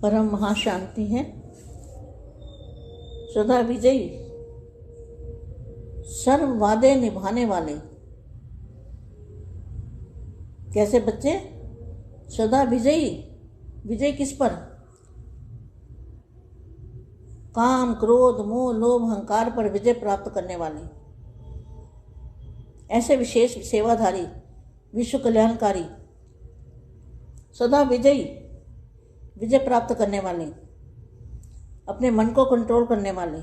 परम महाशांति है, सदा विजयी, सर्व वादे निभाने वाले। कैसे बच्चे? सदा विजयी। विजय किस पर? काम, क्रोध, मोह, लोभ, अहंकार पर विजय प्राप्त करने वाले। ऐसे विशेष सेवाधारी, विश्व कल्याणकारी, सदा विजयी, विजय प्राप्त करने वाले, अपने मन को कंट्रोल करने वाले,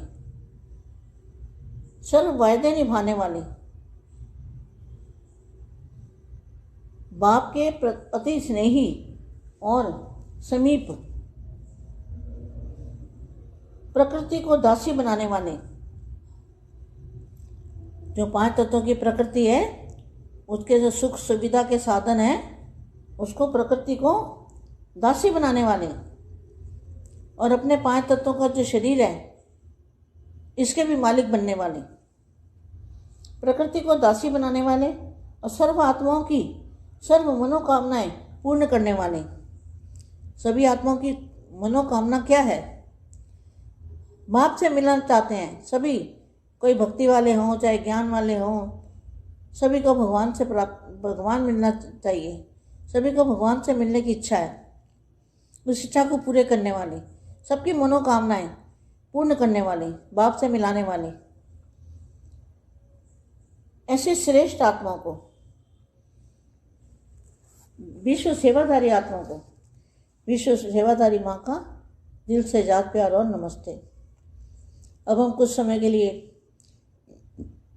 सर्व वायदे निभाने वाले, बाप के अति स्नेही और समीप, प्रकृति को दासी बनाने वाले। जो 5 तत्वों की प्रकृति है, उसके जो सुख सुविधा के साधन है, उसको प्रकृति को दासी बनाने वाले, और अपने 5 तत्वों का जो शरीर है, इसके भी मालिक बनने वाले, प्रकृति को दासी बनाने वाले, और सर्व आत्माओं की सर्व मनोकामनाएं पूर्ण करने वाले। सभी आत्माओं की मनोकामना क्या है? बाप से मिलना चाहते हैं सभी, कोई भक्ति वाले हों चाहे ज्ञान वाले हों, सभी को भगवान मिलना चाहिए। सभी को भगवान से मिलने की इच्छा है। उस इच्छा को पूरे करने वाले, सबकी मनोकामनाएं पूर्ण करने वाले, बाप से मिलाने वाले, ऐसे श्रेष्ठ आत्माओं को, विश्व सेवाधारी आत्माओं को, विश्व सेवाधारी माँ का दिल से याद, प्यार और नमस्ते। अब हम कुछ समय के लिए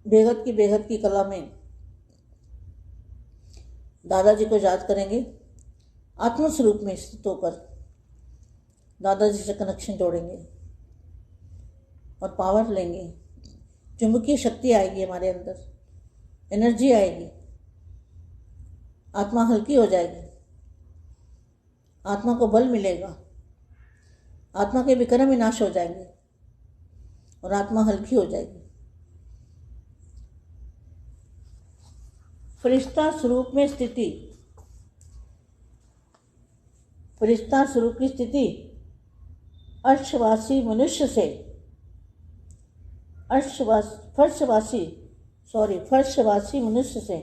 बेहद की कला में दादाजी को याद करेंगे। आत्मस्वरूप में स्थित होकर दादाजी से कनेक्शन जोड़ेंगे और पावर लेंगे। चुंबकीय शक्ति आएगी हमारे अंदर, एनर्जी आएगी, आत्मा हल्की हो जाएगी, आत्मा को बल मिलेगा, आत्मा के विक्रम विनाश हो जाएंगे और आत्मा हल्की हो जाएगी। फरिश्ता स्वरूप में स्थिति, फरिश्ता स्वरूप की स्थिति अर्शवासी मनुष्य से, फर्शवासी मनुष्य से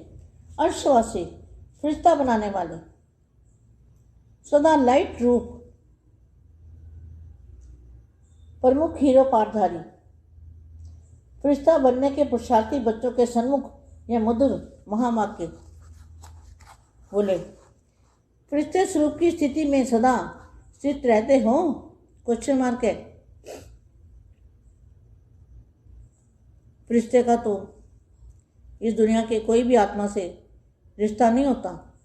अर्शवासी फरिश्ता बनाने वाले, सदा लाइट रूप प्रमुख हीरो पाठधारी, फरिश्ता बनने के पुरुषार्थी बच्चों के सन्मुख यह मधुर महावाक्य बोले। फरिश्ते स्वरूप की स्थिति में सदा स्थित रहते हो? क्वेश्चन मार्क है। फरिश्ते का तो इस दुनिया के कोई भी आत्मा से रिश्ता नहीं होता,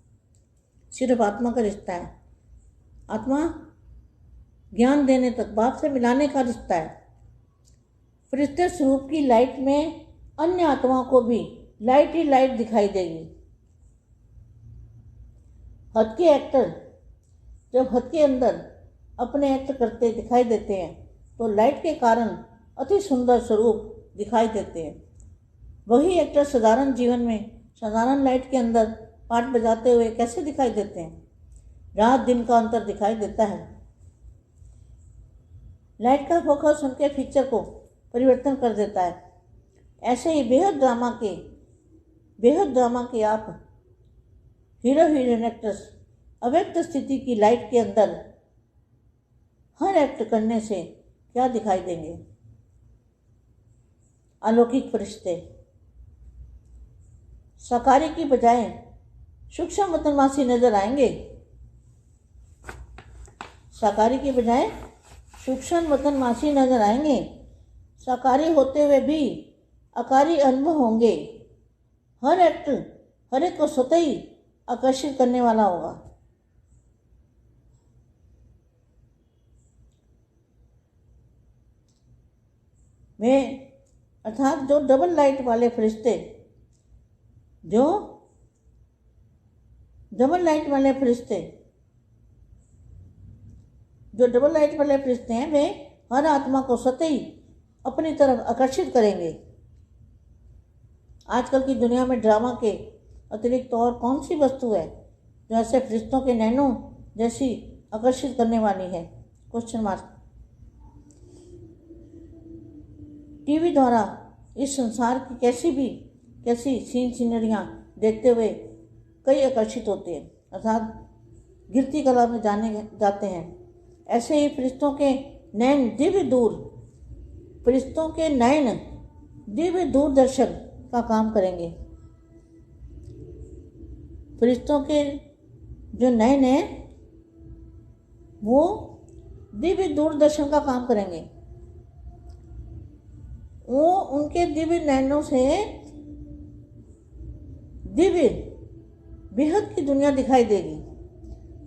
सिर्फ आत्मा का रिश्ता है। आत्मा ज्ञान देने तक, बाप से मिलाने का रिश्ता है। फरिश्ते स्वरूप की लाइट में अन्य आत्माओं को भी लाइट ही लाइट दिखाई देगी। हद के एक्टर जब हद के अंदर अपने एक्ट करते दिखाई देते हैं तो लाइट के कारण अति सुंदर स्वरूप दिखाई देते हैं। वही एक्टर साधारण जीवन में साधारण लाइट के अंदर पाठ बजाते हुए कैसे दिखाई देते हैं? रात दिन का अंतर दिखाई देता है। लाइट का फोकस उनके फीचर को परिवर्तन कर देता है। ऐसे ही बेहद ड्रामा के आप हीरो हीरोइन एक्ट्रेस अव्यक्त स्थिति की लाइट के अंदर हर एक्ट करने से क्या दिखाई देंगे? अलौकिक फरिश्ते साकारी की बजाय सूक्ष्म वतनवासी नजर आएंगे। साकारी की बजाय सूक्ष्म वतनवासी नजर आएंगे। साकारी होते हुए भी आकारी अनुभव होंगे। हर एक्ट हर एक को स्वतः ही आकर्षित करने वाला होगा। वे अर्थात जो डबल लाइट वाले फरिश्ते हैं, वे हर आत्मा को स्वतः ही अपनी तरफ आकर्षित करेंगे। आजकल की दुनिया में ड्रामा के अतिरिक्त और कौन सी वस्तु है जो ऐसे फरिश्तों के नैनों जैसी आकर्षित करने वाली है? Question mark. टीवी द्वारा इस संसार की कैसी सीन सीनरियाँ देखते हुए कई आकर्षित होते हैं, अर्थात गिरती कला में जाते हैं। ऐसे ही फरिश्तों के नयन दिव्य दूरदर्शन का काम करेंगे। फरिश्तों के जो नयन हैं वो दिव्य दूरदर्शन का काम करेंगे। वो उनके दिव्य नयनों से दिव्य बेहद की दुनिया दिखाई देगी,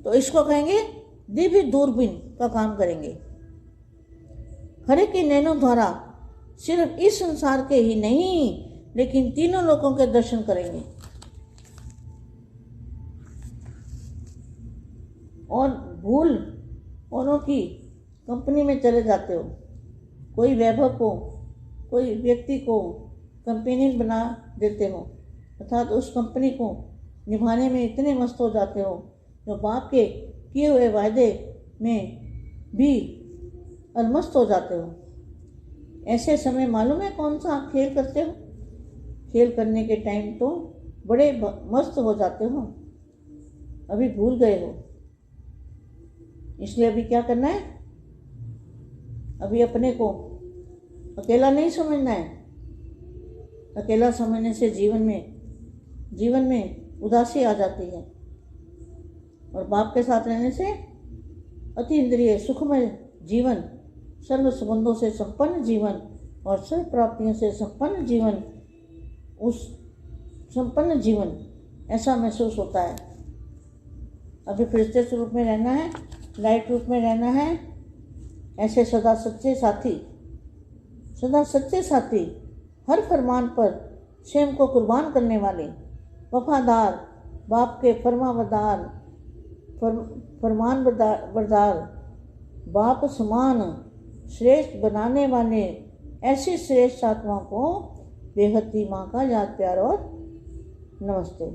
तो इसको कहेंगे दिव्य दूरबीन का काम करेंगे। हरे के नैनों द्वारा सिर्फ इस संसार के ही नहीं लेकिन तीनों लोकों के दर्शन करेंगे। और भूल औरों की कंपनी में चले जाते हो, कोई वैभव को, कोई व्यक्ति को कंपेनियन बना देते हो, अर्थात उस कंपनी को निभाने में इतने मस्त हो जाते हो जो बाप के किए हुए वायदे में भी अलमस्त हो जाते हो। ऐसे समय मालूम है कौन सा आप खेल करते हो? खेल करने के टाइम तो बड़े मस्त हो जाते हो, अभी भूल गए हो। इसलिए अभी क्या करना है? अभी अपने को अकेला नहीं समझना है। अकेला समझने से जीवन में उदासी आ जाती है, और बाप के साथ रहने से अति इंद्रिय सुखमय जीवन, सर्व संबंधों से संपन्न जीवन और सर्व प्राप्तियों से संपन्न जीवन, उस संपन्न जीवन ऐसा महसूस होता है। अभी फरिश्ते स्वरूप में रहना है, लाइट रूप में रहना है। ऐसे सदा सच्चे साथी हर फरमान पर स्वयं को कुर्बान करने वाले, वफादार, बाप के फरमान बरदार, बाप समान श्रेष्ठ बनाने वाले ऐसी श्रेष्ठ आत्मा को बेहद माँ का याद प्यार और नमस्ते।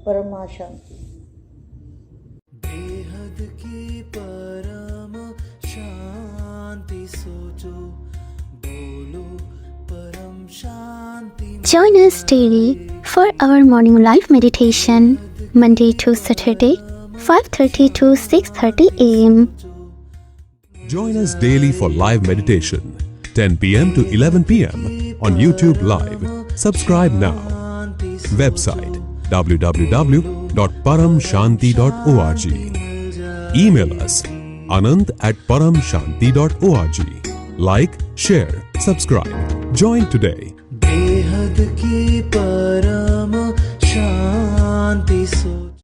परम शांति। बेहद की परम शांति सोचो, बोलो परम शांति। Join us daily for our morning live meditation, Monday to Saturday, 5:30 to 6:30 a.m. Join us daily for live meditation, 10 p.m. to 11 p.m. on YouTube Live. Subscribe now. Website www.paramshanti.org. Email us anand@paramshanti.org. Like, share, subscribe. Join today. बेहद की